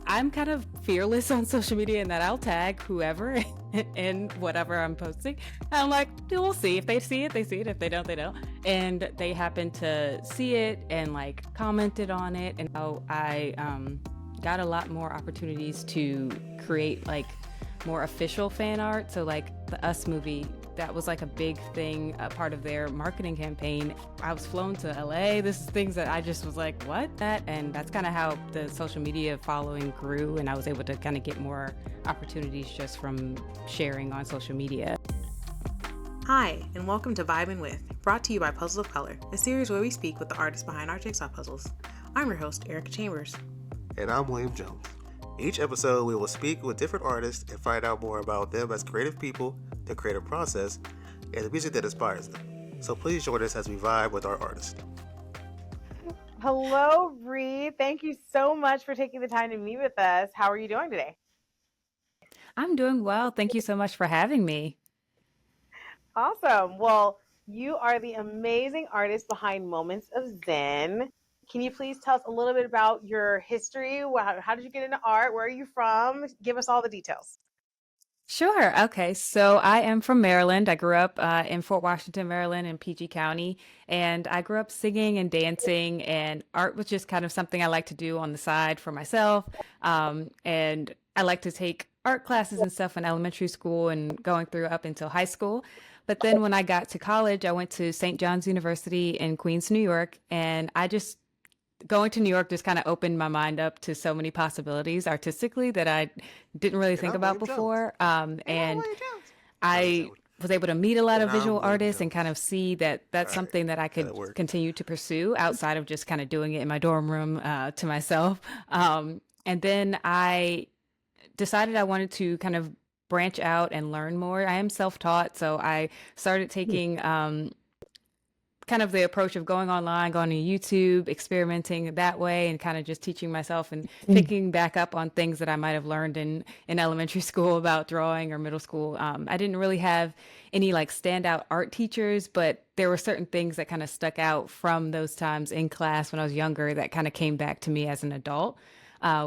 I'm kind of fearless on social media in that I'll tag whoever in whatever I'm posting. I'm like, we'll see. If they see it, they see it. If they don't, they don't. And they happen to see it and like commented on it. And how I got a lot more opportunities to create like more official fan art. So like the Us movie, that was like a big thing, a part of their marketing campaign. I was flown to LA. This is things that I just was like, what? That, and that's kind of how the social media following grew, and I was able to kind of get more opportunities just from sharing on social media. Hi, and welcome to Vibin with, brought to you by Puzzles of Color, a series where we speak with the artists behind our jigsaw puzzles. I'm your host, Erica Chambers. And I'm William Jones. Each episode, we will speak with different artists and find out more about them as creative people, their creative process, and the music that inspires them. So please join us as we vibe with our artists. Hello, Bri. Thank you so much for taking the time to meet with us. How are you doing today? I'm doing well. Thank you so much for having me. Awesome. Well, you are the amazing artist behind Moments of Zen. Can you please tell us a little bit about your history? How did you get into art? Where are you from? Give us all the details. Sure. Okay. So I am from Maryland. I grew up in Fort Washington, Maryland, in PG County. And I grew up singing and dancing, and art was just kind of something I like to do on the side for myself. And I like to take art classes and stuff in elementary school and going through up until high school. But then when I got to college, I went to St. John's University in Queens, New York, and I just going to New York just kind of opened my mind up to so many possibilities artistically that I didn't really think about before. And I was able to meet a lot of visual artists and kind of see that that's something that I could continue to pursue outside of just kind of doing it in my dorm room to myself. And then I decided I wanted to kind of branch out and learn more. I am self-taught, so I started taking kind of the approach of going online, going to YouTube, experimenting that way, and kind of just teaching myself and picking back up on things that I might have learned in elementary school about drawing or middle school. I didn't really have any like standout art teachers, but there were certain things that kind of stuck out from those times in class when I was younger that kind of came back to me as an adult.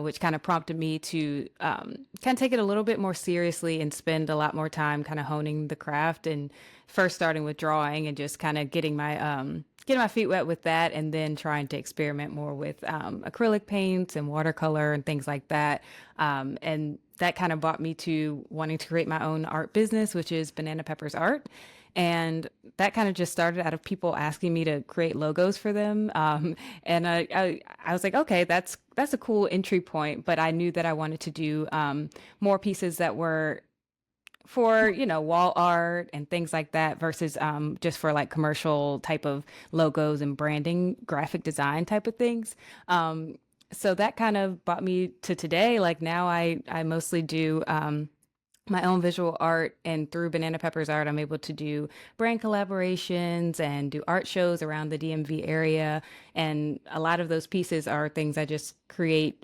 Which kind of prompted me to kind of take it a little bit more seriously and spend a lot more time kind of honing the craft, and first starting with drawing and just kind of getting my feet wet with that, and then trying to experiment more with acrylic paints and watercolor and things like that. And that kind of brought me to wanting to create my own art business, which is Banana Peppers Art. And that kind of just started out of people asking me to create logos for them. And I was like, okay, that's a cool entry point. But I knew that I wanted to do more pieces that were for, wall art and things like that versus just for like commercial type of logos and branding, graphic design type of things. So that kind of brought me to today. Like now I mostly do my own visual art, and through Banana Peppers Art, I'm able to do brand collaborations and do art shows around the DMV area. And a lot of those pieces are things I just create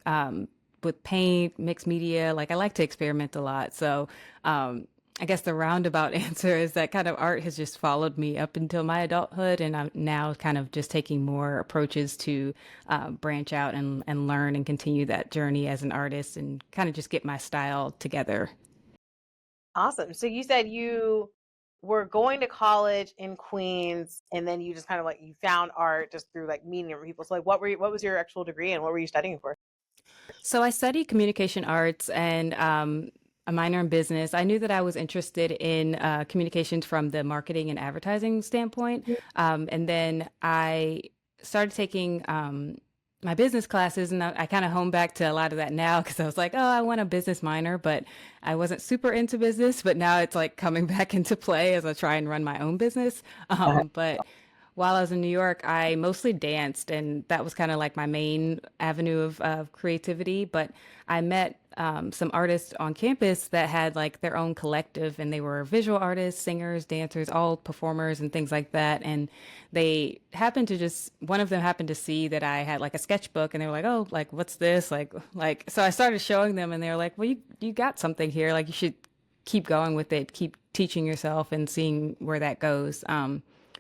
with paint, mixed media. Like I like to experiment a lot. So I guess the roundabout answer is that kind of art has just followed me up until my adulthood. And I'm now kind of just taking more approaches to branch out and learn and continue that journey as an artist and kind of just get my style together. Awesome. So you said you were going to college in Queens, and then you just kind of like you found art just through like meeting different people. So like, what was your actual degree, and what were you studying for? So I studied communication arts and a minor in business. I knew that I was interested in communications from the marketing and advertising standpoint. And then I started taking my business classes, and I kind of hone back to a lot of that now because I was like, oh, I want a business minor, but I wasn't super into business. But now it's like coming back into play as I try and run my own business. But while I was in New York, I mostly danced, and that was kind of like my main avenue of creativity. But I met some artists on campus that had like their own collective, and they were visual artists, singers, dancers, all performers and things like that. And they happened to one of them happened to see that I had like a sketchbook, and they were like, oh, like, what's this? So I started showing them, and they were like, well, you got something here. Like, you should keep going with it, keep teaching yourself and seeing where that goes.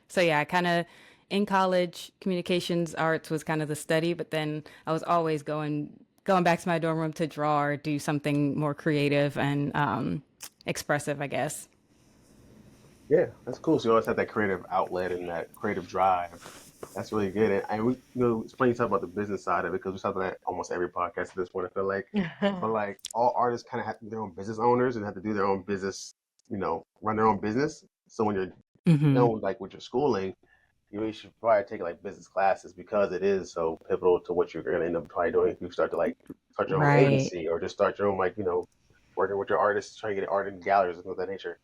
So yeah, I kind of in college, communications arts was kind of the study, but then I was always going going back to my dorm room to draw or do something more creative and expressive, I guess. Yeah, that's cool. So you always have that creative outlet and that creative drive. That's really good. And we, it's funny you talk about the business side of it because we talk about that almost every podcast at this point. I feel like, but like all artists kind of have to be their own business owners and have to do their own business, run their own business. So when you're Hmm. done with your schooling, you really should probably take like business classes because it is so pivotal to what you're going to end up probably doing if you start to like start your own Right. agency or just start your own like working with your artists, trying to get art in galleries and things of that nature.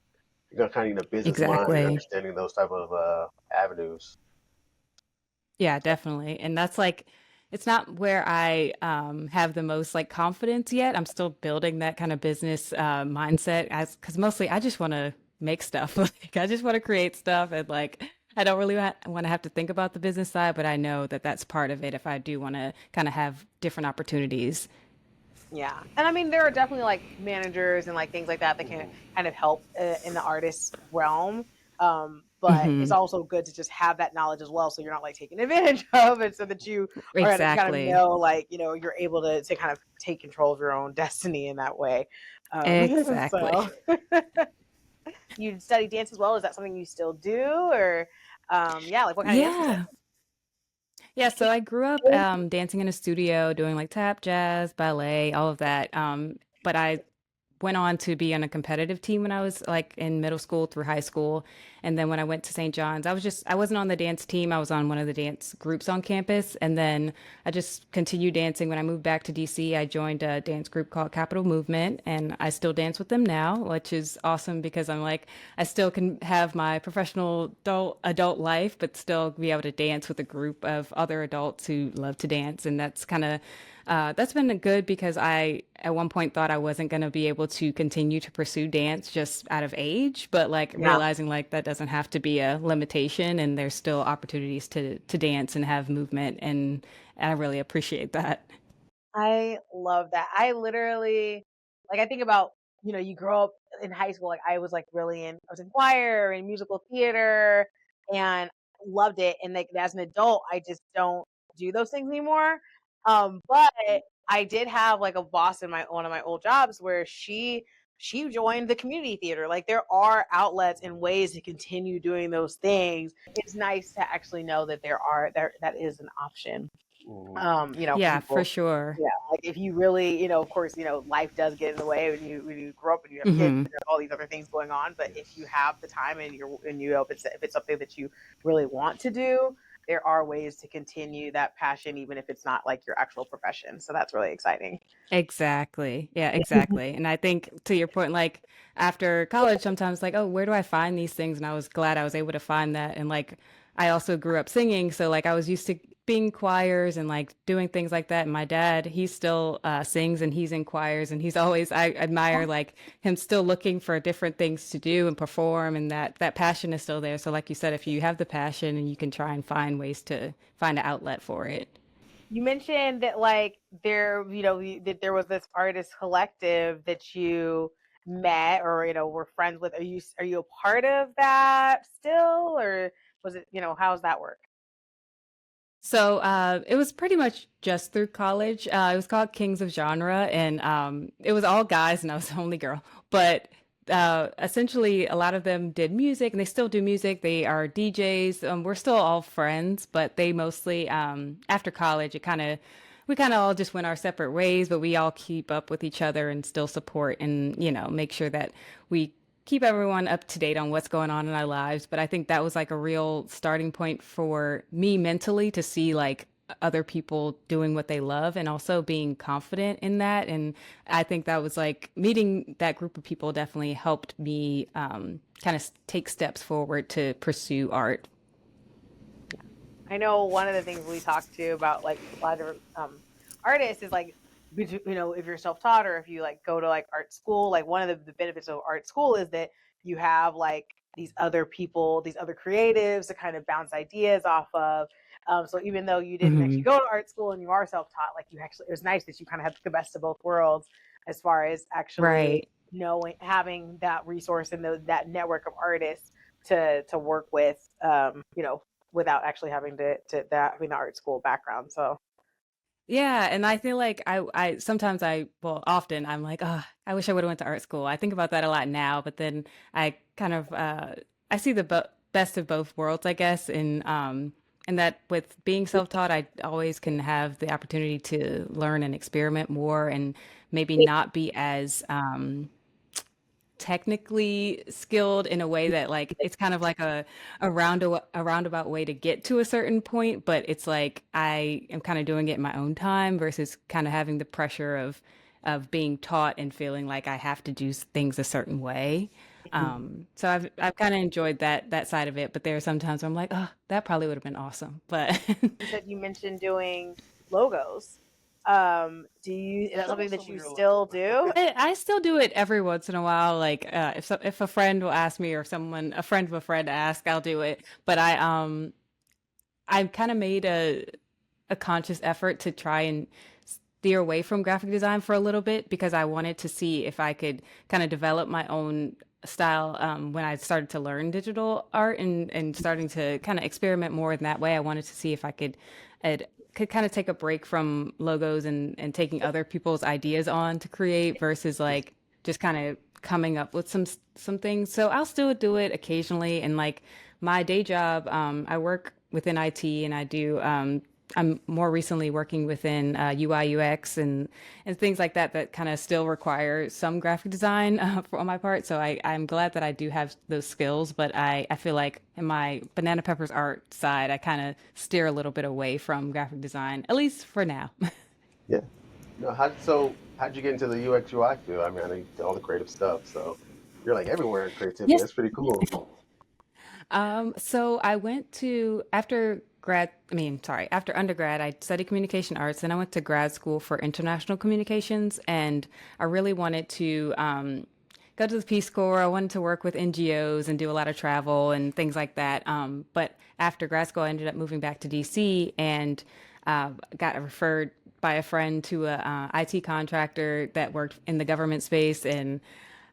You're gonna kind of need a business mind and Exactly. understanding those type of avenues. Yeah, definitely. And that's like, it's not where I have the most like confidence yet. I'm still building that kind of business mindset as because mostly I just want to make stuff. Like I just want to create stuff and like I don't really want to have to think about the business side, but I know that that's part of it if I do want to kind of have different opportunities. Yeah. And I mean, there are definitely like managers and like things like that that can Mhm. kind of help in the artist realm. But it's Hmm. also good to just have that knowledge as well. So you're not like taken advantage of it so that you are kind of Exactly. know, like, you're able to kind of take control of your own destiny in that way. Exactly. So you study dance as well. Is that something you still do? Or, yeah, like what kind of dance music? Yeah. Yeah, so I grew up dancing in a studio, doing like tap, jazz, ballet, all of that. But I went on to be on a competitive team when I was like in middle school through high school. And then when I went to St. John's, I wasn't on the dance team. I was on one of the dance groups on campus. And then I just continued dancing. When I moved back to DC, I joined a dance group called Capital Movement. And I still dance with them now, which is awesome because I'm like, I still can have my professional adult life, but still be able to dance with a group of other adults who love to dance. And that's been good because I at one point thought I wasn't going to be able to continue to pursue dance just out of age, but like Yeah. realizing like that doesn't have to be a limitation and there's still opportunities to dance and have movement and I really appreciate that. I love that. I literally like I think about, you grow up in high school, like I was like I was in choir and musical theater and loved it. And like as an adult, I just don't do those things anymore. But I did have like a boss in my one of my old jobs where she joined the community theater. Like there are outlets and ways to continue doing those things. It's nice to actually know that that is an option Mhm. for Yeah, for people. sure. Yeah, like if you really, of course, life does get in the way when you grow up and you have kids Hmm. and there's all these other things going on. But if you Yes. have the time and if it's something that you really want to do, there are ways to continue that passion, even if it's not like your actual profession. So that's really exciting. Exactly. Yeah, exactly. And I think to your point, like after college, sometimes like, oh, where do I find these things? And I was glad I was able to find that. And like, I also grew up singing. So like, I was used to being choirs and like doing things like that. And my dad, he still sings and he's in choirs and I admire like him still looking for different things to do and perform. And that passion is still there. So like you said, if you have the passion and you can try and find ways to find an outlet for it. You mentioned that like that there was this artist collective that you met or were friends with. Are you a part of that still, or was it how's that work? So it was pretty much just through college. It was called Kings of Genre, and it was all guys, and I was the only girl. But essentially, a lot of them did music, and they still do music. They are DJs. We're still all friends, but they mostly after college, we kind of all just went our separate ways. But we all keep up with each other and still support, and make sure that we keep everyone up to date on what's going on in our lives. But I think that was like a real starting point for me mentally to see like other people doing what they love and also being confident in that. And I think that was like meeting that group of people definitely helped me kind of take steps forward to pursue art. I know one of the things we talked to about like a lot of different artists is like if you're self-taught or if you like go to like art school, like one of the benefits of art school is that you have like these other people, these other creatives to kind of bounce ideas off of. So even though you didn't actually Hmm. go to art school and you are self-taught, like you actually it was nice that you kind of had the best of both worlds as far as actually Right. knowing having that resource and that network of artists to work with without actually having to that having the art school background. So Yeah, and I feel like I sometimes well, often I'm like, oh, I wish I would have went to art school. I think about that a lot now, but then I kind of I see the best of both worlds, I guess, and that with being self-taught, I always can have the opportunity to learn and experiment more and maybe not be as technically skilled in a way that like it's kind of like a roundabout way to get to a certain point, but it's like I am kind of doing it in my own time versus kind of having the pressure of being taught and feeling like I have to do things a certain way. So I've kind of enjoyed that side of it, but there are some times where I'm like, oh, that probably would have been awesome. But You said you mentioned doing logos. Do you, is that Show something us that some of you your still logos. do? I still do it every once in a while. Like if a friend will ask me or someone a friend of a friend ask, I'll do it. But I kind of made a conscious effort to try and steer away from graphic design for a little bit because I wanted to see if I could kind of develop my own style when I started to learn digital art and starting to kind of experiment more in that way. I wanted to see if could kind of take a break from logos and taking other people's ideas on to create versus like just kind of coming up with some things. So I'll still do it occasionally. And like my day job, I work within IT and I'm more recently working within UI UX and things like that that kind of still require some graphic design on my part. So I'm glad that I do have those skills, but I feel like in my Banana Peppers art side, I kind of steer a little bit away from graphic design, at least for now. Yeah. No, how'd you get into the UX UI field? I mean, I know you did all the creative stuff, so you're like everywhere in creativity. Yes. That's pretty cool. So I went to after undergrad, I studied communication arts, and I went to grad school for international communications, and I really wanted to go to the Peace Corps. I wanted to work with NGOs and do a lot of travel and things like that. But after grad school, I ended up moving back to DC and got referred by a friend to a IT contractor that worked in the government space, and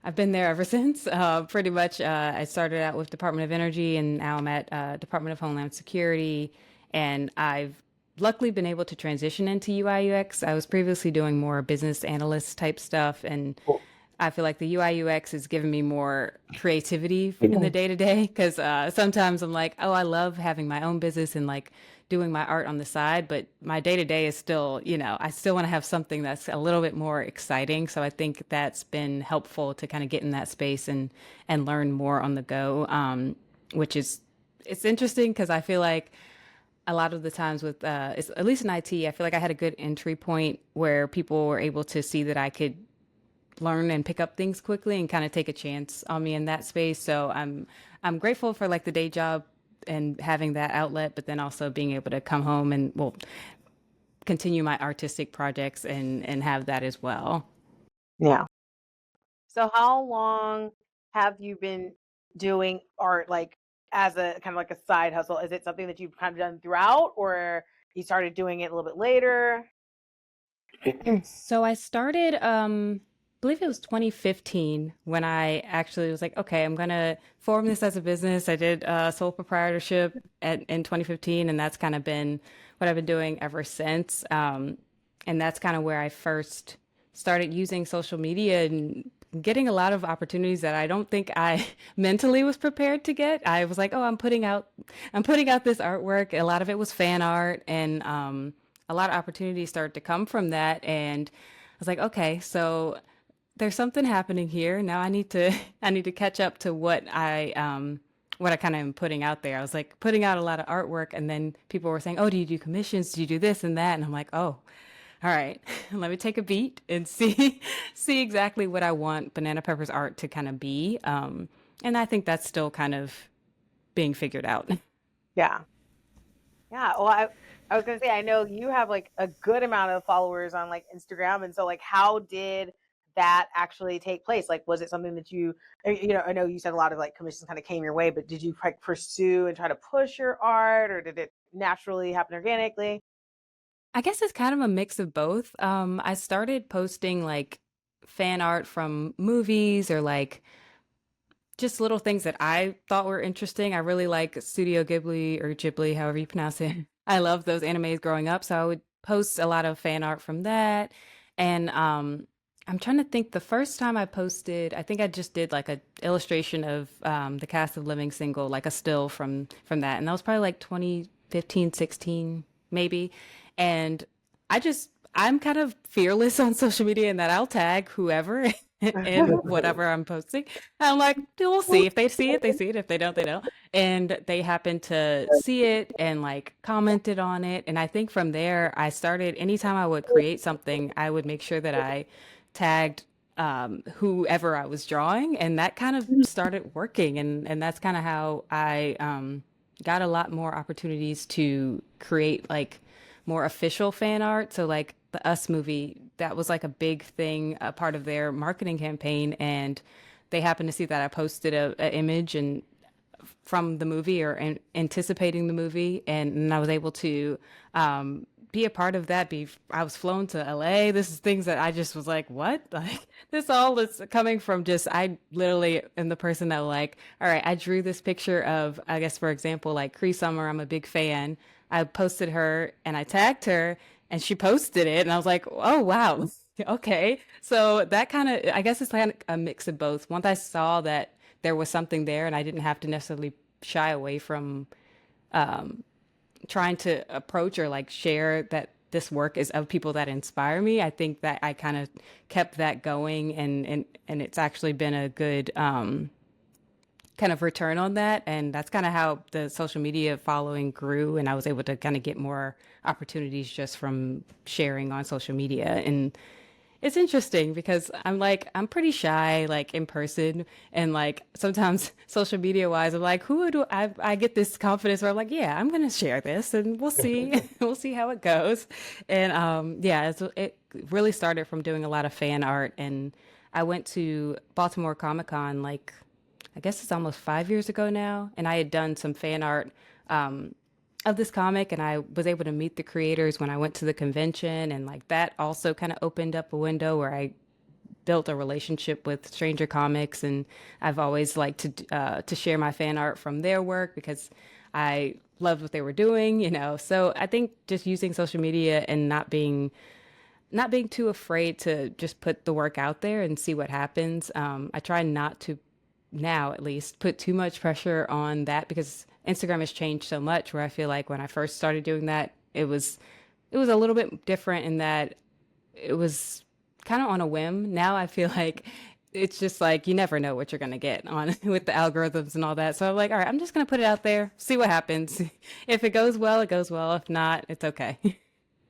I've been there ever since. Pretty much, I started out with Department of Energy, and now I'm at Department of Homeland Security. And I've luckily been able to transition into UI UX. I was previously doing more business analyst type stuff, and Cool. I feel like the UI UX has given me more creativity in the day to day because sometimes I'm like, oh, I love having my own business and like doing my art on the side, but my day to day is still, I still want to have something that's a little bit more exciting. So I think that's been helpful to kind of get in that space and learn more on the go, which is it's interesting because I feel like a lot of the times with at least in IT, I feel like I had a good entry point where people were able to see that I could learn and pick up things quickly and kind of take a chance on me in that space. So I'm grateful for like the day job and having that outlet, but then also being able to come home and well continue my artistic projects and have that as well. Yeah. So how long have you been doing art like as a kind of like a side hustle? Is it something that you've kind of done throughout or you started doing it a little bit later? So I started, I believe it was 2015 when I actually was like, okay, I'm gonna form this as a business. I did sole proprietorship in 2015, and that's kind of been what I've been doing ever since. And that's kind of where I first started using social media and getting a lot of opportunities that I don't think I mentally was prepared to get. I was like, oh, I'm putting out this artwork. A lot of it was fan art, and a lot of opportunities started to come from that. And I was like, okay, so there's something happening here. Now I need to I need to catch up to what I kind of am putting out there. I was like putting out a lot of artwork and then people were saying, "Oh, do you do commissions? Do you do this and that?" And I'm like, "Oh, all right. Let me take a beat and see see exactly what I want Banana Pepper's art to kind of be." And I think that's still kind of being figured out. Yeah. Yeah. Well, I was gonna say I know you have like a good amount of followers on like Instagram, and so like how did that actually take place? Like, was it something that I know you said a lot of like commissions kind of came your way, but did you like pursue and try to push your art, or did it naturally happen organically? I guess it's kind of a mix of both. I started posting like fan art from movies or like just little things that I thought were interesting. I really like Studio Ghibli or Ghibli, however you pronounce it. I love those animes growing up, so I would post a lot of fan art from that. And I'm trying to think the first time I posted, I think I just did like a illustration of the cast of Living Single, like a still from that. And that was probably like 2015, 16, maybe. And I'm kind of fearless on social media in that I'll tag whoever in whatever I'm posting. I'm like, we'll see. If they see it, they see it. If they don't, they don't. And they happened to see it and like commented on it. And I think from there, I started, anytime I would create something, I would make sure that I tagged whoever I was drawing. And that kind of started working. And that's kind of how I got a lot more opportunities to create like more official fan art. So like the Us movie, that was like a big thing, a part of their marketing campaign, and they happened to see that I posted a image and from the movie or anticipating the movie, and I was able to be a part of that. I was flown to LA. This is things that I just was like, what? Like this all is coming from just I literally am the person that like, all right, I drew this picture of, I guess for example, like Cree Summer. I'm a big fan. I posted her and I tagged her and she posted it, and I was like, oh wow. Okay. So that kind of, I guess it's kind of a mix of both. Once I saw that there was something there and I didn't have to necessarily shy away from trying to approach or like share that this work is of people that inspire me. I think that I kind of kept that going, and it's actually been a good kind of return on that. And that's kind of how the social media following grew, and I was able to kind of get more opportunities just from sharing on social media. And it's interesting because I'm pretty shy, like in person, and like sometimes social media wise, I'm like, who do I get this confidence where I'm like, yeah, I'm gonna share this, and we'll see, we'll see how it goes. And yeah, it really started from doing a lot of fan art, and I went to Baltimore Comic Con like I guess it's almost 5 years ago now, and I had done some fan art of this comic, and I was able to meet the creators when I went to the convention, and like that also kind of opened up a window where I built a relationship with Stranger Comics, and I've always liked to share my fan art from their work because I loved what they were doing, you know. So I think just using social media and not being too afraid to just put the work out there and see what happens. I try not to now at least put too much pressure on that because Instagram has changed so much where I feel like when I first started doing that, it was a little bit different in that it was kind of on a whim. Now I feel like it's just like you never know what you're going to get on with the algorithms and all that. So I'm like, all right, I'm just going to put it out there, see what happens. If it goes well, it goes well. If not, it's okay.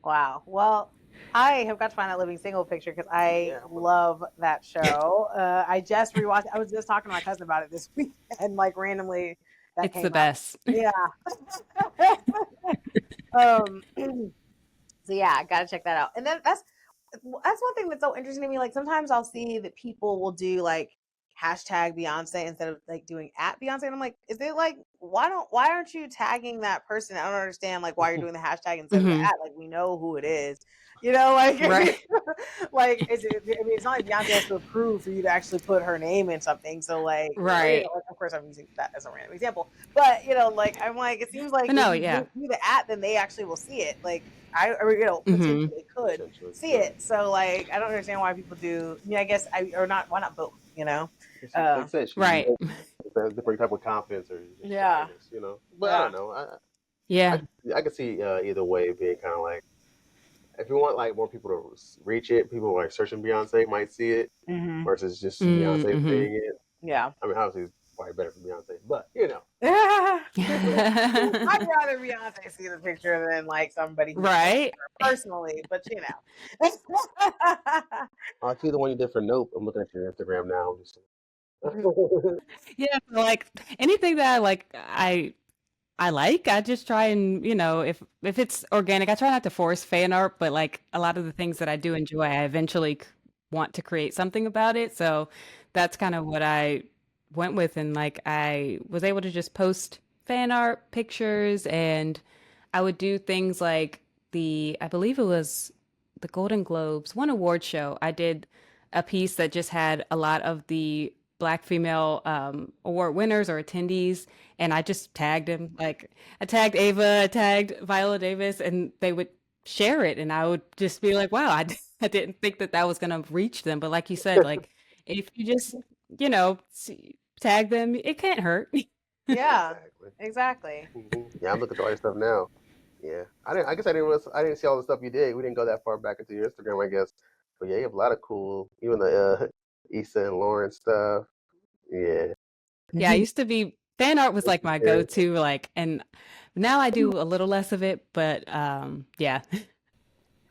Wow. Well, I have got to find that Living Single picture because I Yeah. love that show. I just rewatched. I was just talking to my cousin about it this week, and like randomly that It's came the up. best. Yeah. um. So yeah, I gotta check that out. And then that's one thing that's so interesting to me. Like sometimes I'll see that people will do like hashtag Beyonce instead of like doing at Beyonce. And I'm like, is it like why aren't you tagging that person? I don't understand like why you're doing the hashtag instead of the Hmm. at. Like we know who it is. You know, like Right. like I mean it's not like Beyonce has to approve for you to actually put her name in something. So like you know, Right. like, of course I'm using that as a random example. But you know, like I'm like, it seems like But if no, you yeah. do the at, then they actually will see it. Like I or, you know, Hmm. potentially could Potentially, see yeah. it. So like I don't understand why people do. I mean, I guess I or not. Why not both? You know. Like I said, she's Right. a different type of confidence or just Yeah. shyness, you know. But I Yeah. don't know. Yeah. I can see either way being kind of like if you want like more people to reach it, people like searching Beyonce might see it Hmm. versus just Beyonce Mm-hmm. seeing it. Yeah. I mean, obviously it's probably better for Beyonce, but you know. I'd rather Beyonce see the picture than like somebody who knows Right. her personally, but you know. I see the one you did for Nope. I'm looking at your Instagram now. I'm just Yeah, so, like anything that I like, I just try and, if it's organic, I try not to force fan art, but like a lot of the things that I do enjoy, I eventually want to create something about it. So that's kind of what I went with. And like I was able to just post fan art pictures, and I would do things like I believe it was the Golden Globes, one award show. I did a piece that just had a lot of the Black female award winners or attendees, and I just tagged them. Like I tagged Ava, I tagged Viola Davis, and they would share it, and I would just be like, wow, I didn't think that that was gonna reach them. But like you said, like if you just, tag them, it can't hurt. Yeah, Exactly. exactly. Yeah, I'm looking through all your stuff now. Yeah, I didn't. I guess I didn't see all the stuff you did. We didn't go that far back into your Instagram, I guess. But yeah, you have a lot of cool, even the Issa and Lauren stuff. Yeah. Yeah, I used to be fan art was like my Yeah. go-to, like, and now I do a little less of it, but yeah.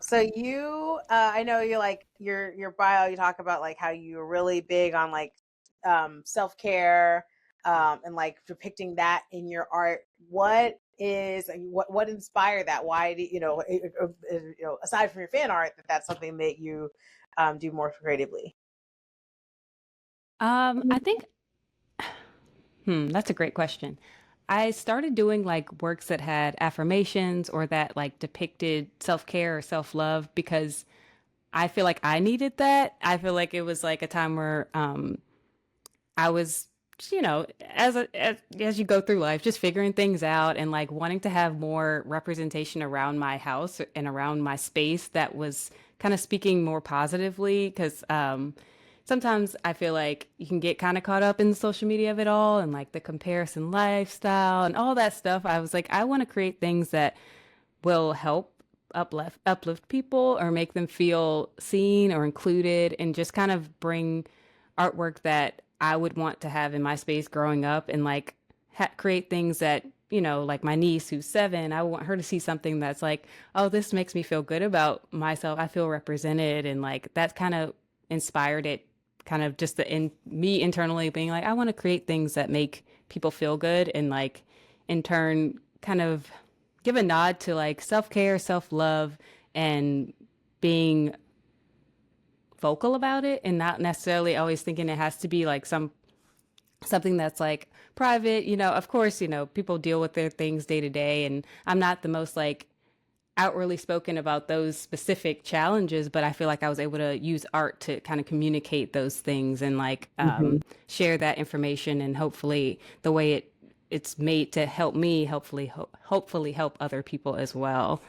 So you, I know you like your bio. You talk about like how you're really big on like self care and like depicting that in your art. What inspired that? Why do aside from your fan art, that's something that you do more creatively? I think that's a great question. I started doing like works that had affirmations or that like depicted self-care or self-love because I feel like I needed that. I feel like it was like a time where I was, as you go through life, just figuring things out and like wanting to have more representation around my house and around my space that was kind of speaking more positively. Because sometimes I feel like you can get kind of caught up in the social media of it all and like the comparison lifestyle and all that stuff. I was like, I want to create things that will help uplift people or make them feel seen or included and just kind of bring artwork that I would want to have in my space growing up and like create things that like my niece who's 7, I want her to see something that's like, oh, this makes me feel good about myself. I feel represented, and like that kind of inspired it. Kind of just in me internally being like, I want to create things that make people feel good, and like in turn, kind of give a nod to like self care, self love, and being vocal about it, and not necessarily always thinking it has to be like something that's like private. Of course, people deal with their things day to day, and I'm not the most like outwardly spoken about those specific challenges, but I feel like I was able to use art to kind of communicate those things and like share that information, and hopefully the way it's made to help me, hopefully help other people as well.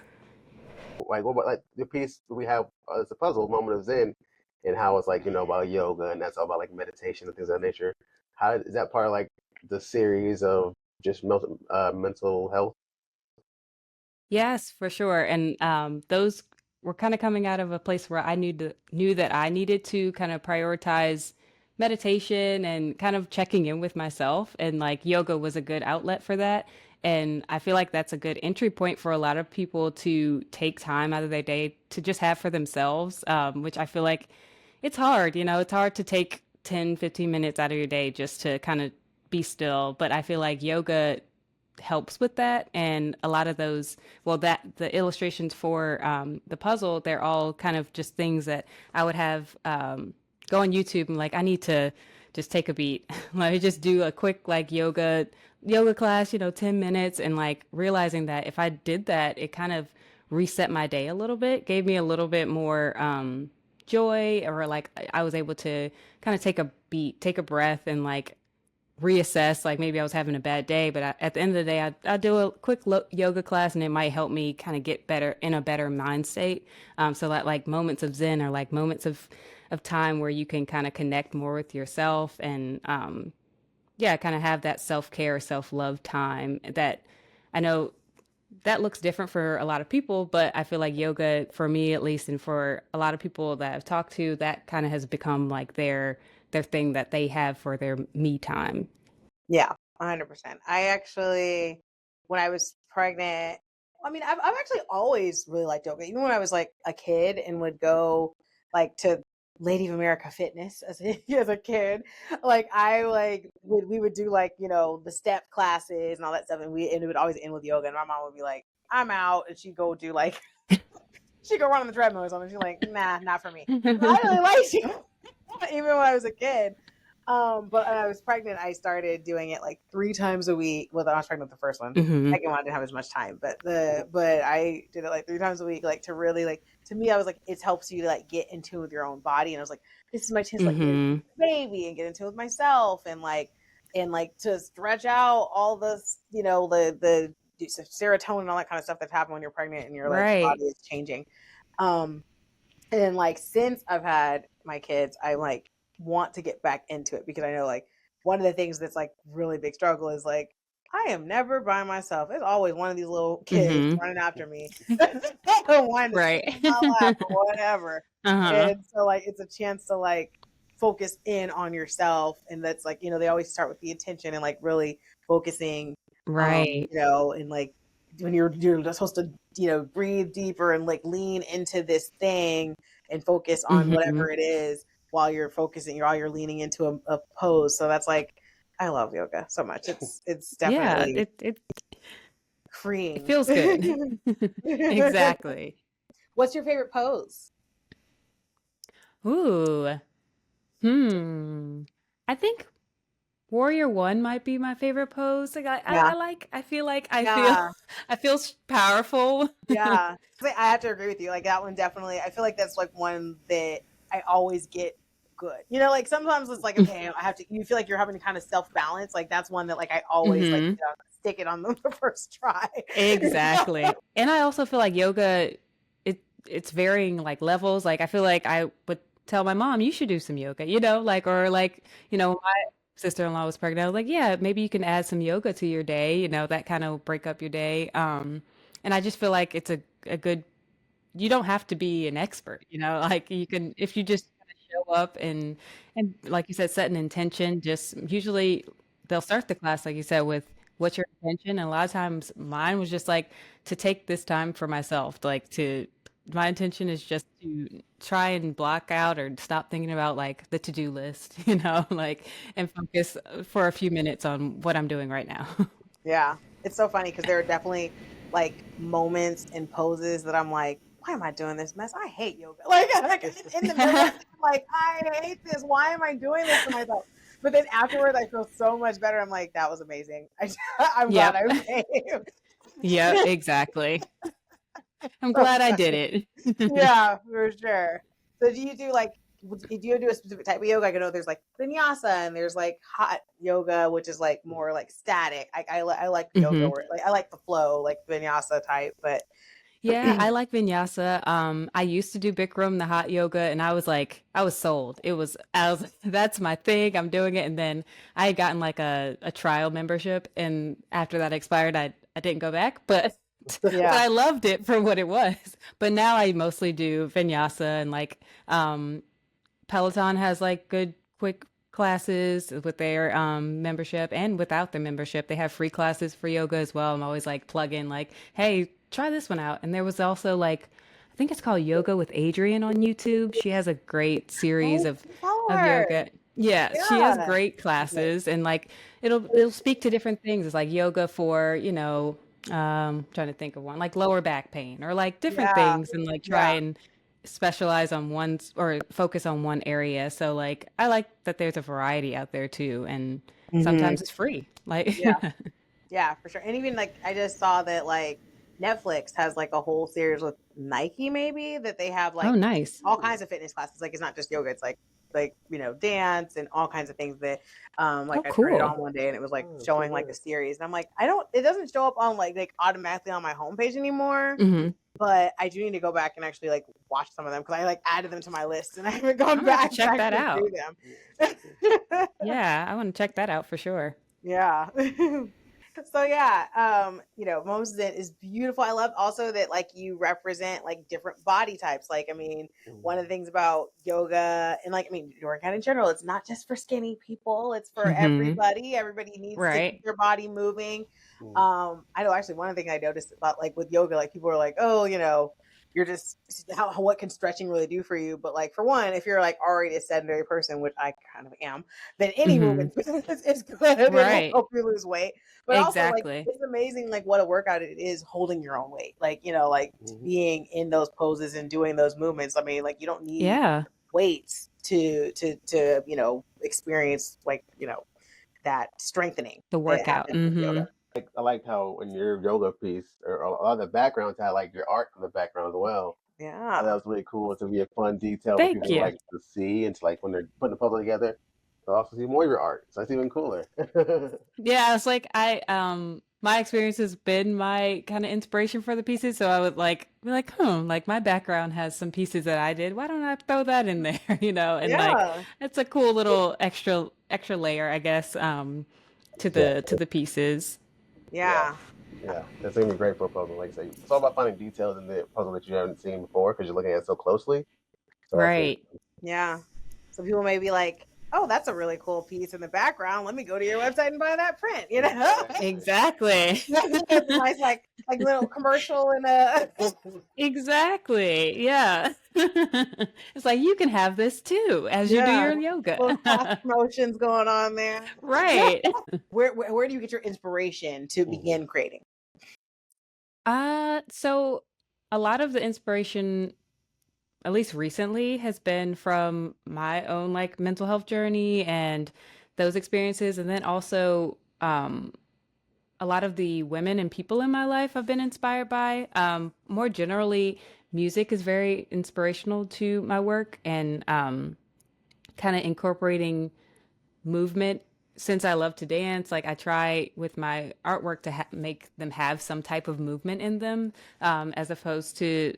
Like what about like the piece we have as a puzzle, Moment of Zen, and how it's like about yoga and that's all about like meditation and things of that nature. How is that part of like the series of just mental health? Yes, for sure. And those were kind of coming out of a place where I knew that I needed to kind of prioritize meditation and kind of checking in with myself. And like yoga was a good outlet for that. And I feel like that's a good entry point for a lot of people to take time out of their day to just have for themselves, which I feel like it's hard. It's hard to take 10, 15 minutes out of your day just to kind of be still. But I feel like yoga helps with that, and a lot of those, well, that the illustrations for the puzzle, they're all kind of just things that I would have go on YouTube and like, I need to just take a beat. Let me just do a quick like yoga class, 10 minutes, and like realizing that if I did that, it kind of reset my day a little bit, gave me a little bit more joy, or like I was able to kind of take a beat, take a breath, and like reassess. Like maybe I was having a bad day, but at the end of the day, I do a quick yoga class, and it might help me kind of get better in a better mind state. So that like moments of Zen are like moments of time where you can kind of connect more with yourself, and yeah, kind of have that self care, self love time that I know that looks different for a lot of people, but I feel like yoga, for me at least, and for a lot of people that I've talked to, that kind of has become like their thing that they have for their me time. Yeah, 100%. I actually, when I was pregnant, I mean, I've actually always really liked yoga. Even when I was like a kid and would go like to Lady of America Fitness as as a kid, like I like we would do like the step classes and all that stuff, and it would always end with yoga. And my mom would be like, "I'm out," and she'd go do like she'd go run on the treadmill or something. She's like, "Nah, not for me." But I really liked you, even when I was a kid. But when I was pregnant, I started doing it like 3 times a week. Well, I was pregnant with the first one. Hmm. Second one, I didn't have as much time, but I did it like 3 times a week, like to really like to me, I was like, it helps you to like get in tune with your own body, and I was like, this is my chance to like get into Hmm. the baby and get in tune with myself, and like to stretch out all this, the serotonin and all that kind of stuff that's happening when you're pregnant and your like Right. body is changing. Um, and like since I've had my kids, I like want to get back into it because I know like one of the things that's like really big struggle is like I am never by myself. There's always one of these little kids Mm-hmm. running after me, wanting to sit Right. in my lap or whatever. Uh-huh. And so like it's a chance to like focus in on yourself, and that's like they always start with the attention and like really focusing, Right. and like when you're supposed to breathe deeper and like lean into this thing and focus on Mm-hmm. whatever it is while you're focusing, while you're leaning into a pose. So that's like I love yoga so much. It's Yeah, definitely it freeing. feels good. Exactly. What's your favorite pose? Ooh. Hmm. I think Warrior One might be my favorite pose. Like Yeah, I feel like I feel yeah, I feel powerful. yeah. I have to agree with you. Like that one definitely. I feel like that's like one that I always get good. Like sometimes it's like okay, I have to. You feel like you're having to kind of self balance. Like that's one that like I always like Hmm. stick it on the first try. Exactly. And I also feel like yoga, it's varying like levels. Like I feel like I would tell my mom, you should do some yoga, like or like, my sister-in-law was pregnant. I was like, yeah, maybe you can add some yoga to your day, that kind of break up your day. And I just feel like it's a good you don't have to be an expert, like you can if you just kind of show up and like you said, set an intention, just usually they'll start the class, like you said, with what's your intention. And a lot of times mine was just like to take this time for myself, like to my intention is just to try and block out or stop thinking about like the to-do list, like and focus for a few minutes on what I'm doing right now. Yeah, it's so funny because there are definitely like moments and poses that I'm like, why am I doing this mess? I hate yoga. Like in the middle of it, I'm like, I hate this. Why am I doing this to myself? But then afterwards, I feel so much better. I'm like, that was amazing. I'm glad Yep. I came. Yep, exactly. I'm So glad I did funny. it. Yeah, for sure. So do you do like do you do a specific type of yoga? I know there's like vinyasa and there's like hot yoga, which is like more like static. I like yoga Hmm. where like I like the flow, like vinyasa type, but Yeah, I like vinyasa. I used to do Bikram, the hot yoga, and I was sold. That's my thing. I'm doing it. And then I had gotten like a trial membership, and after that expired, I didn't go back, but but yeah. I loved it for what it was. But now I mostly do vinyasa and like Peloton has like good quick classes with their membership and without the membership. They have free classes for yoga as well. I'm always like plug in like, hey, try this one out. And there was also like I think it's called Yoga with Adriene on YouTube. She has a great series Oh, follow of her. yoga. Yeah, she has Yeah. great Okay. classes and like it'll speak to different things. It's like yoga for, trying to think of one, like lower back pain or like different Yeah. things and like try Yeah. and specialize on or focus on one area. So like I like that there's a variety out there too, and Hmm. sometimes it's free. Like Yeah. Yeah, for sure. And even like I just saw that like Netflix has like a whole series with Nike maybe that they have oh like nice. all kinds of fitness classes. Like it's not just yoga, it's like dance and all kinds of things that Oh like I turned it cool. on one day and it was like Oh, so showing like a good. series. And I'm like, I don't it doesn't show up on like automatically on my homepage anymore. Hmm. But I do need to go back and actually like watch some of them because I like added them to my list and I haven't I'm gone gonna have to back to check that actually do out. them. Yeah, I want to check that out for sure. Yeah. So yeah, Moments Zen is beautiful. I love also that like you represent like different body types. Like, I mean, one of the things about yoga and like I mean, workout in general, it's not just for skinny people, it's for Hmm. everybody. Everybody needs to keep Right. their body moving. I know actually one thing I noticed about like with yoga, like people are like, oh, you're just what can stretching really do for you? But like for one, if you're like already a sedentary person, which I kind of am, then any Hmm. movement is good. It will Right. help you lose weight, but also like Exactly. it's amazing like what a workout it is holding your own weight. Like like being in those poses and doing those movements. I mean, like you don't need Yeah. weights to experience like that strengthening The that workout. happens with yoga. Hmm. Like I like how in your yoga piece or a lot of the backgrounds had like your art in the background as well. I thought that Yeah. was really cool. To be a fun detail for Thank people to you. like to see and to like when they're putting the puzzle together, to also see more of your art. So that's even cooler. Yeah, it's like my experience has been my kind of inspiration for the pieces. So I would like be like, like my background has some pieces that I did. Why don't I throw that in there? And like Yeah. it's a cool little extra layer, I guess, to Yeah, the pieces. yeah, Yeah. yeah. It's gonna be great for a puzzle. Like I say, it's all about finding details in the puzzle that you haven't seen before because you're looking at it so closely. So that's gonna Right. be Yeah. So people may be like, oh, that's a really cool piece in the background. Let me go to your website and buy that print, you know? exactly. Exactly. It's a nice like little commercial in a Exactly. Yeah. It's like you can have this too as you do yeah. your Little cross yoga. promotions going on there. Right. Where do you get your inspiration to Mhm. begin creating? So a lot of the inspiration, at least recently, has been from my own like mental health journey and those experiences. And then also a lot of the women and people in my life I've been inspired by. More generally, music is very inspirational to my work and kind of incorporating movement. Since I love to dance, like I try with my artwork to make them have some type of movement in them, as opposed to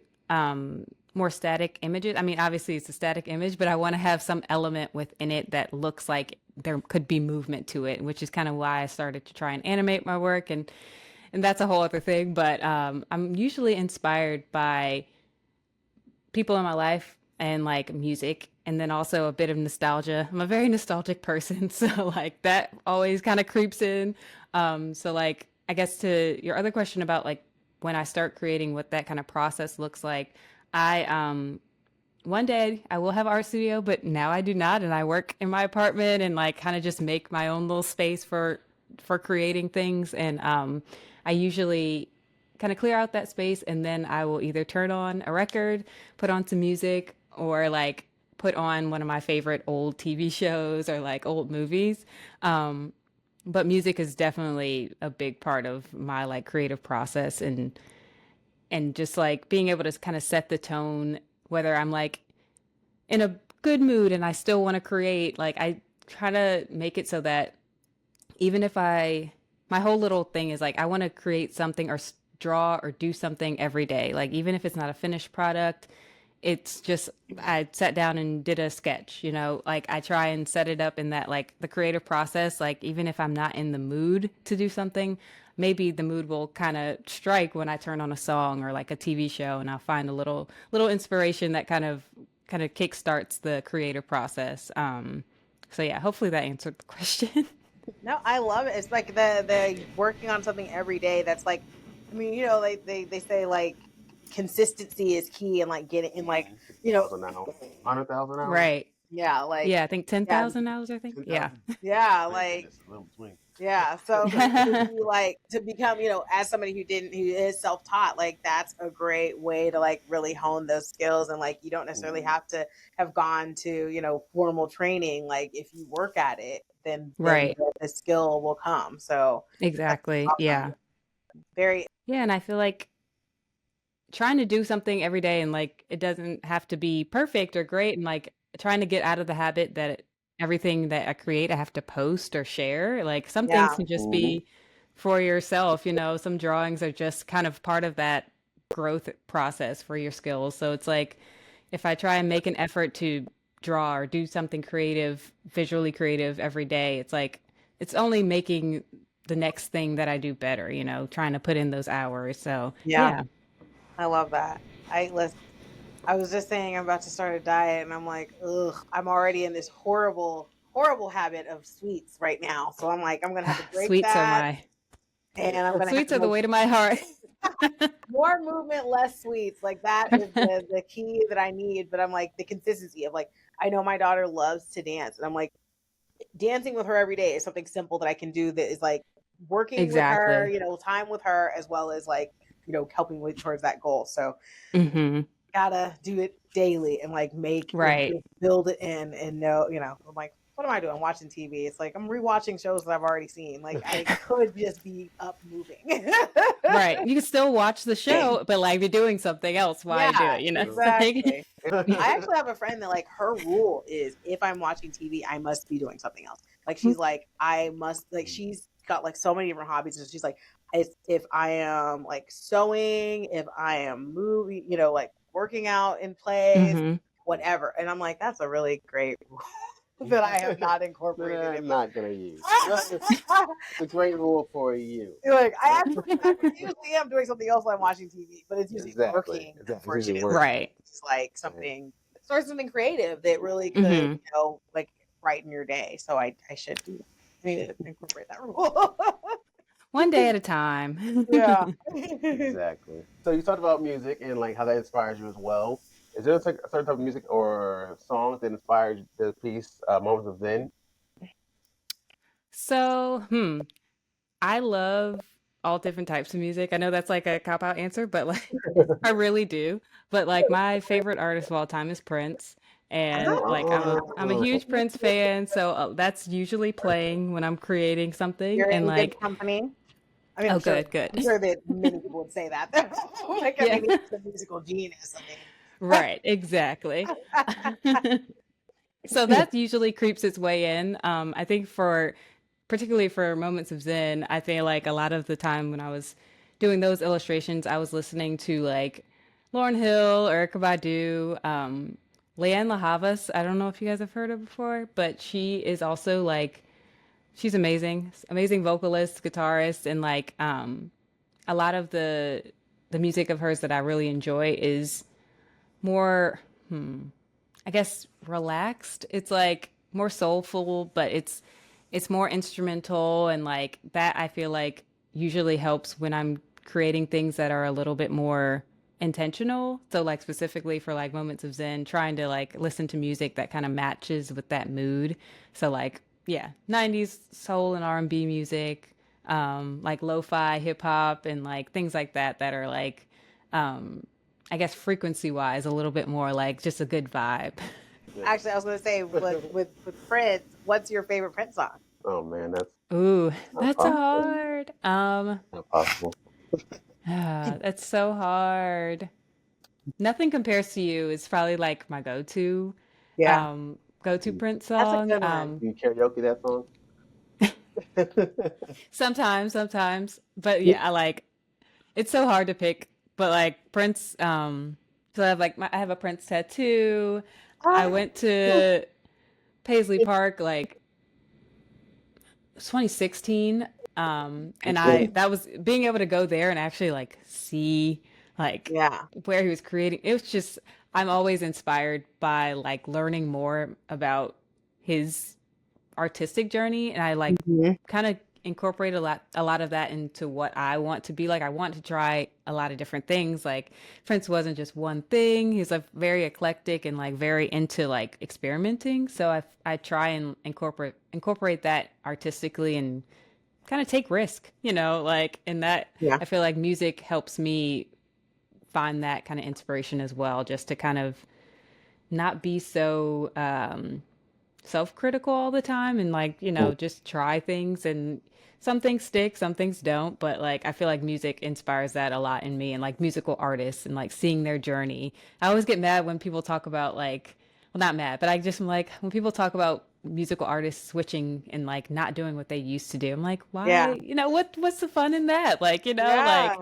more static images. I mean, obviously it's a static image, but I want to have some element within it that looks like there could be movement to it, which is kind of why I started to try and animate my work, and that's a whole other thing. But I'm usually inspired by people in my life and like music and then also a bit of nostalgia. I'm a very nostalgic person, so like that always kind of creeps in. So like I guess to your other question about like when I start creating what that kind of process looks like, I one day I will have art studio, but now I do not and I work in my apartment and like kind of just make my own little space for creating things and I usually kind of clear out that space and then I will either turn on a record, put on some music or like put on one of my favorite old TV shows or like old movies. But music is definitely a big part of my like creative process and just like being able to kind of set the tone whether I'm like in a good mood and I still want to create like I try to make it so that even if my whole little thing is like I want to create something or draw or do something every day. Like even if it's not a finished product, it's just I sat down and did a sketch, like I try and set it up in that like the creative process, like even if I'm not in the mood to do something, maybe the mood will kind of strike when I turn on a song or like a TV show and I'll find a little inspiration that kind of kickstarts the creative process. So yeah, hopefully that answered the question. No, I love it. It's like the working on something every day. That's like, I mean, they say like consistency is key and like getting in like, you know, 50,000 hours, 100,000 hours, Right. yeah, like Yeah, I think yeah, 10,000 hours, I think. Yeah. 10,000. yeah, I think like it's a little between. yeah. So to be like to become, as somebody who is self-taught, like that's a great way to like really hone those skills and like you don't necessarily Mhm. have to have gone to, formal training. Like if you work at it, then Right. the skill will come. So that's Exactly. awesome. Yeah. Very Yeah, and I feel like trying to do something every day and like it doesn't have to be perfect or great and like trying to get out of the habit that everything that I create I have to post or share. Like some things yeah. can just Mhm. be for yourself, some drawings are just kind of part of that growth process for your skills. So it's like if I try and make an effort to draw or do something creative, visually creative every day, it's like it's only making the next thing that I do better, trying to put in those hours. So, Yeah. yeah. I love that. I was just saying I'm about to start a diet and I'm like, ugh, I'm already in this horrible, horrible habit of sweets right now. So I'm like, I'm gonna have to break Sweets are that my and I'm gonna have sweets to are the like way to my heart. more movement, less sweets. Like that is the key that I need. But I'm like the consistency of like I know my daughter loves to dance and I'm like dancing with her every day is something simple that I can do that is like working with her, Exactly. time with her as well as like, helping with towards that goal. So Mhm. gotta do it daily and like make Right. build it in and know, I'm like, what am I doing? Watching TV. It's like I'm rewatching shows that I've already seen. Like I could just be up moving. Right. You can still watch the show, but like be doing something else while you do Yeah, it, you know? exactly. Like I actually have a friend that like her rule is if I'm watching TV, I must be doing something else. Like she's like, I must like she's got like so many different hobbies and she's like, if I am like sewing, if I am moving, like working out in place, Hmm. whatever. And I'm like, that's a really great rule that I have not That incorporated I'm in not gonna use. It's my a great rule for you. like I usually am doing something else when I'm watching TV, but it's usually Exactly. working, Exactly. It's usually unfortunately. working. Right. It's like Right. something start something creative that really could, Hmm. like brighten your day. So I should do I need to incorporate that rule. One day at a time. Yeah. Exactly. So you talked about music and like how that inspires you as well. Is there a certain type of music or songs that inspired the piece Moments of Zen? So, I love all different types of music. I know that's like a cop out answer, but like I really do. But like my favorite artist of all time is Prince. And like I'm a huge Oh, Prince fan, so that's usually playing when I'm creating something. You're And in good like, company. I mean, oh, good, good. I'm sure that many people would say that. Like, I Yeah, mean, he's a musical genius. right, exactly. So that usually creeps its way in. I think for particularly for moments of Zen, I feel like a lot of the time when I was doing those illustrations, I was listening to like Lauryn Hill, Erykah Badu, Leanne LaHavas. I don't know if you guys have heard of before, but she is also like she's amazing, amazing vocalist, guitarist, and like a lot of the music of hers that I really enjoy is more I guess relaxed. It's like more soulful, but it's more instrumental and like that I feel like usually helps when I'm creating things that are a little bit more intentional. So like specifically for like moments of Zen, trying to like listen to music that kind of matches with that mood. So like yeah, 90s soul and R&B music, like lo-fi hip hop and like things like that that are like I guess frequency wise, a little bit more like just a good vibe. Actually, I was going to say, with Prince, what's your favorite Prince song? oh man, that's Ooh, not that's possible. hard. Not possible. That's so hard. Nothing compares to you is probably like my Yeah, go-to Prince that's a song. good one. Do you karaoke that song? Sometimes, but yeah, I like it's so hard to pick. But like Prince, so I have like I have a Prince tattoo. I Ah, went to Paisley Park like 2016. And I that was being able to go there and actually like see like yeah, where he was creating. It was just I'm always inspired by like learning more about his artistic journey, and I like Mhm. kind of incorporate a lot of that into what I want to be like. I want to try a lot of different things. Like Prince wasn't just one thing. He's like very eclectic and like very into like experimenting. So I try and incorporate that artistically and kind of take risk, like in that yeah, I feel like music helps me find that kind of inspiration as well, just to kind of not be so self-critical all the time and like just try things, and some things stick, some things don't, but like I feel like music inspires that a lot in me, and like musical artists and like seeing their journey. I always get mad when people talk about like, well, not mad, but I just am like when people talk about musical artists switching and like not doing what they used to do. I'm like, why? yeah, What's the fun in that? Like, like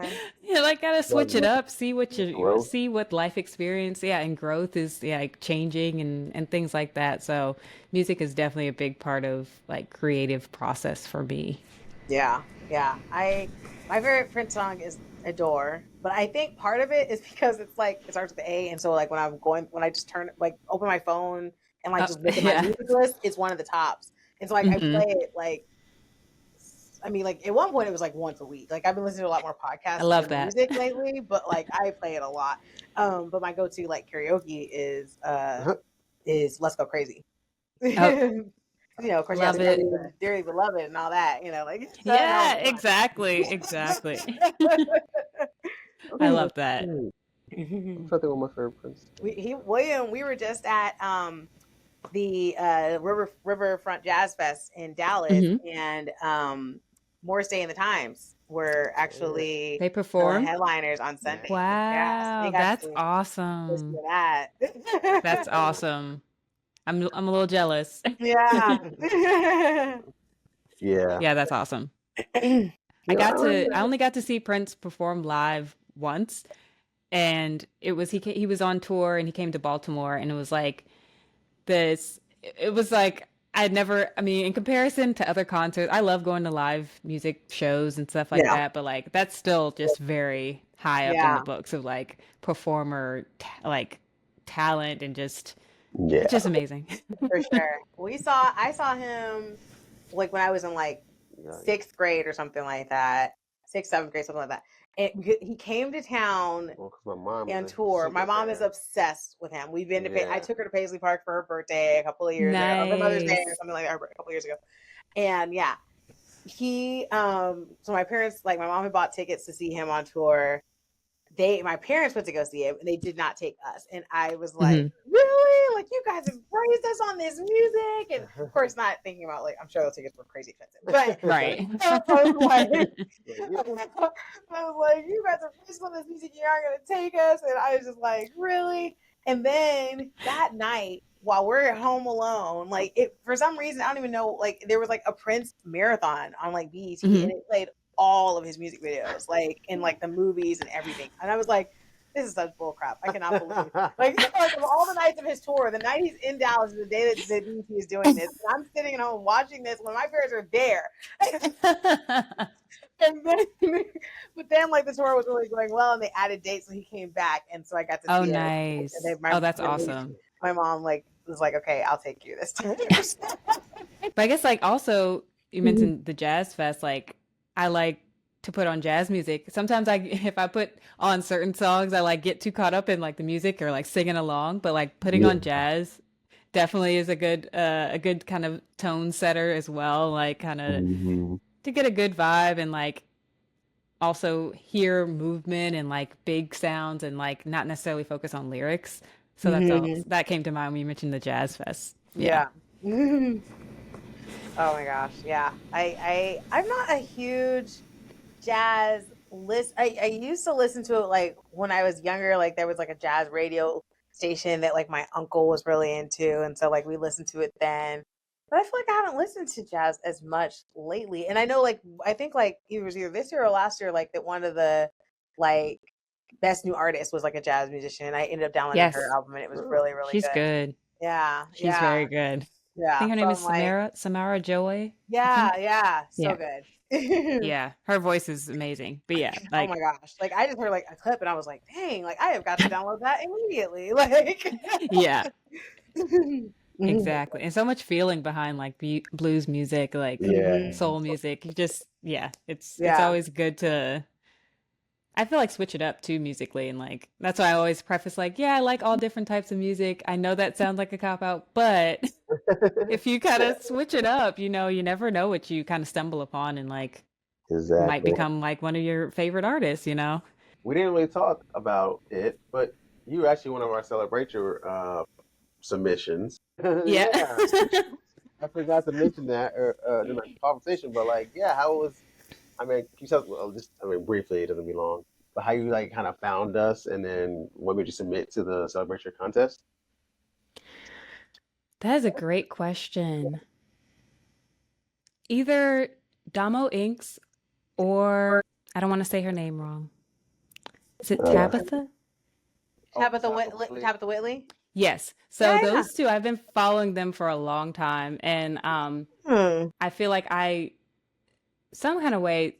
yeah, like gotta switch it Well, up, see what you growth. see what life experience, yeah, and growth is, yeah, like changing and things like that. So music is definitely a big part of like creative process for me. yeah, yeah. My favorite Prince song is "Adore," but I think part of it is because it's like it starts with A, and so like when I just open my phone and like Oh, just look at my yeah. music list, it's one of the tops. And so like I Hmm. play it like I mean, like at one point it was like once a week. Like I've been listening to a lot more I podcasts love than that. music lately, but like I play it a lot. But my go-to like karaoke is "Let's Go Crazy." Oh, Of course, yeah, love it. dearly beloved and all that. Like that Yeah, helps. exactly. I Okay, love that's that. great. I'm trying to think of my favorite Prince. We were just at the Riverfront Jazz Fest in Dallas, Hmm. and Morris Day and the Times were Yeah, actually They the perform. headliners on yeah. Sunday. Yeah, so they Wow, got that's to listen awesome. to that. That's awesome. I'm a little jealous. Yeah. Yeah. Yeah, that's awesome. I only got to see Prince perform live once, and it was he was on tour and he came to Baltimore, and it was like this it was like I'd never, I mean, in comparison to other concerts, I love going to live music shows and stuff like Yeah. that, but like that's still just very high up in the Yeah. books of like performer like talent and just Yeah. it's just amazing. For sure. I saw him like when I was in like Yeah. sixth grade or something like that, sixth, seventh grade, something like that. And he came to town Well, 'cause my mom on is a tour. My super mom is fan. obsessed with him. We've been to I Yeah. took her to Paisley Park for her birthday a couple of years ago, or her Mother's Day or Nice. something like that, a couple of years ago. And yeah, he so my parents, like my mom had bought tickets to see him on tour. My parents went to go see him and they did not take us. And I was like, Hmm. really? Like you guys have praised us on this music. And of course not thinking about like I'm sure those tickets were crazy expensive. But Right. I was like Yeah. I was like, you guys are praising on this music, you aren't gonna take us. And I was just like, really? And then that night, while we're at home alone, like it for some reason, I don't even know, like there was like a Prince marathon on like BET Hmm. and it played all of his music videos, like in like the movies and everything. And I was like, this is such bull crap. I cannot believe like of all the nights of his tour, the night he's in Dallas is the day that the BET is doing this. And I'm sitting at home watching this when my parents are there. And then, but then like the tour was really going well, and they added dates, so he came back, and so I got to Oh, see him. And nice. then Oh, that's awesome. my mom like was like, okay, I'll take you this time. But I guess like also you Mhm. mentioned the jazz fest. Like I like to put on jazz music. Sometimes I if I put on certain songs, I like get too caught up in like the music or like singing along. But like putting Yeah. on jazz definitely is a good kind of tone setter as well. Like kind of Hmm. to get a good vibe and like also hear movement and like big sounds and like not necessarily focus on lyrics. So that's all Mhm. that came to mind when you mentioned the jazz fest. Yeah. Yeah. Oh my gosh. Yeah. I'm not a huge jazz list. I used to listen to it like when I was younger, like there was like a jazz radio station that like my uncle was really into. And so like we listened to it then. But I feel like I haven't listened to jazz as much lately. And I know like I think like it was either this year or last year, like that one of the like best new artists was like a jazz musician. I ended up downloading her Yes. album and it was really, really She's good. good. Yeah, She's yeah, very good. I yeah. think her So name is I'm like, Samara Joy, I yeah, think. yeah, so Yeah. good. Yeah. Her voice is amazing. But yeah, Oh my like gosh. Like I just heard like a clip and I was like, dang, like I have got to download that immediately. Like yeah, Mhm. exactly. And so much feeling behind like blues music, like Yeah. Mhm. soul music. You just yeah, it's Yeah. always good to I feel like switch it up too musically and like that's why I always preface like, yeah, I like all different types of music. I know that sounds like a cop out, but if you kind of switch it up, you know, you never know what you kind of stumble upon and like might Exactly. become like one of your favorite artists, you know? We didn't really talk about it, but you were actually one of our celebratory submissions. Yeah. Yeah, I forgot to mention that in the conversation, but like, yeah, how was? I mean, can you tell? Well, just I mean, briefly, it doesn't be long, but how you like kind of found us, and then what made you submit to the celebratory contest? That is a great question. Either Damo Inks or I don't want to say her name wrong. Is it Uh, Tabitha? oh, Tabitha Whitley. Tabitha Whitley? Yes. So Yeah, yeah. those two, I've been following them for a long time, and Hmm. I feel like I some kind of way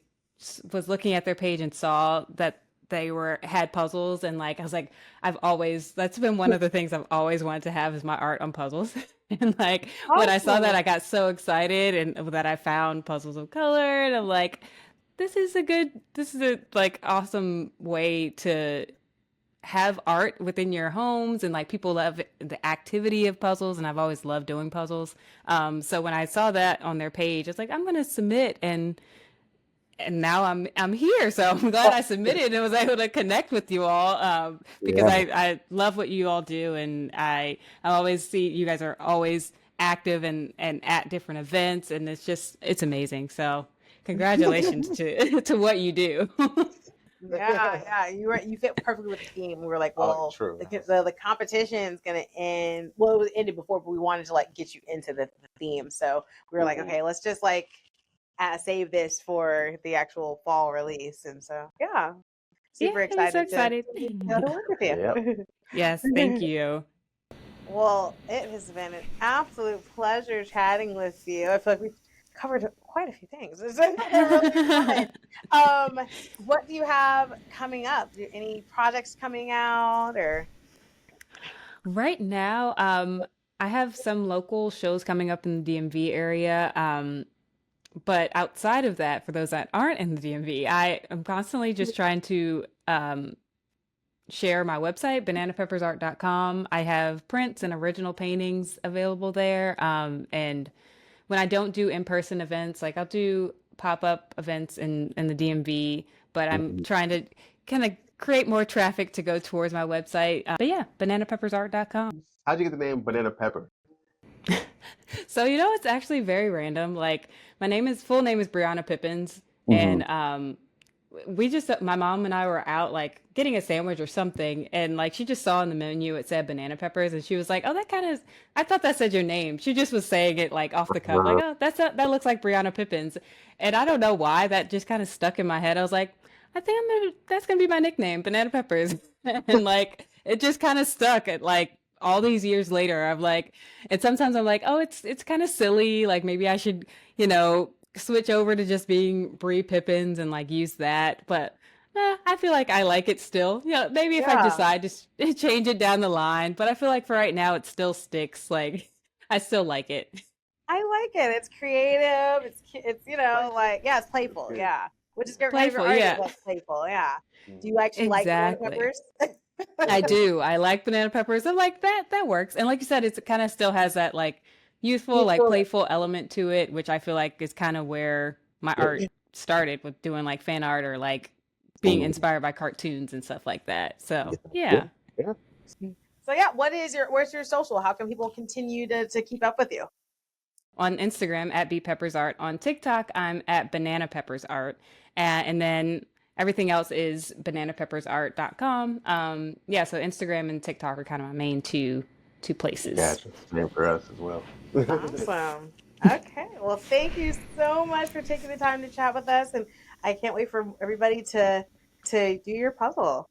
was looking at their page and saw that they were had puzzles and like I was like I've always that's been one of the things I've always wanted to have is my art on puzzles and like when I saw that Awesome. I got so excited and that I found puzzles of color and I'm like this is a like awesome way to have art within your homes and like people love the activity of puzzles and I've always loved doing puzzles. So when I saw that on their page, it's like I'm gonna submit and now I'm here. So I'm glad I submitted and was able to connect with you all because Yeah. I love what you all do and I always see you guys are always active and at different events and it's amazing. So congratulations to to what you do. Yeah, yeah, you fit perfectly with the theme. We were like, Oh, well, true. the competition's gonna end. Well, it was ended before, but we wanted to like get you into the theme. So we were like, Mhm. okay, let's just like save this for the actual fall release. And so, yeah, Yeah, super I'm so excited to excited. to work with Yep. you. Yes, thank you. Well, it has been an absolute pleasure chatting with you. I feel like we've covered quite a few things. It's been really fun. What do you have coming up? Any projects coming out or? Right now, I have some local shows coming up in the DMV area. But outside of that, for those that aren't in the DMV, I am constantly just trying to share my website, bananapeppersart.com. I have prints and original paintings available there. And when I don't do in-person events, like I'll do pop-up events in the DMV, but I'm Mhm. trying to kind of create more traffic to go towards my website. But yeah, bananapeppersart.com. How'd you get the name Banana Pepper? So it's actually very random. Like my full name is Brianna Pippens, Mm-hmm. and we just my mom and I were out like getting a sandwich or something, and like she just saw on the menu it said banana peppers, and she was like, "Oh, that kind of I thought that said your name." She just was saying it like off the cuff, like, "Oh, that looks like Brianna Pippens," and I don't know why that just kind of stuck in my head. I was like, I think that's gonna be my nickname, Banana Peppers, and like it just kind of stuck at like all these years later. I'm like, and sometimes I'm like, oh, it's kind of silly. Like maybe I should, switch over to just being Bri Pippens and like use that. But I feel like I like it still. Maybe if I Yeah, decide to change it down the line. But I feel like for right now, it still sticks. Like I still like it. I like it. It's creative. It's like yeah, it's playful. Good. Yeah, which is kind of your Playful, art is yeah, like playful. Yeah. Do you Mhm. actually like banana exactly. peppers? I do. I like banana peppers. I'm like that works. And like you said, it kind of still has that like youthful, You like feel playful element to it, which I feel like is kind of where my art started with doing like fan art or like being Mhm. inspired by cartoons and stuff like that. So Yeah. yeah. Yeah. so yeah. Where's your social? How can people continue to keep up with you? On Instagram at @bpeppersart. On TikTok, I'm at Banana Peppers Art. And then everything else is bananapeppersart.com. Yeah, so Instagram and TikTok are kind of my main two places. Gotcha. Same for us as well. Awesome. Okay. Well, thank you so much for taking the time to chat with us, and I can't wait for everybody to do your puzzle.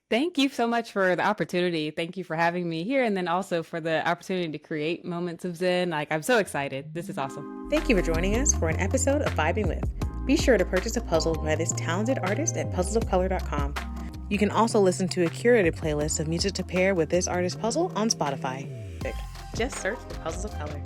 Thank you so much for the opportunity. Thank you for having me here and then also for the opportunity to create Moments of Zen. Like, I'm so excited. This is awesome. Thank you for joining us for an episode of Vibing With. Be sure to purchase a puzzle by this talented artist at puzzlesofcolor.com. You can also listen to a curated playlist of music to pair with this artist's puzzle on Spotify. Just search for Puzzles of Color.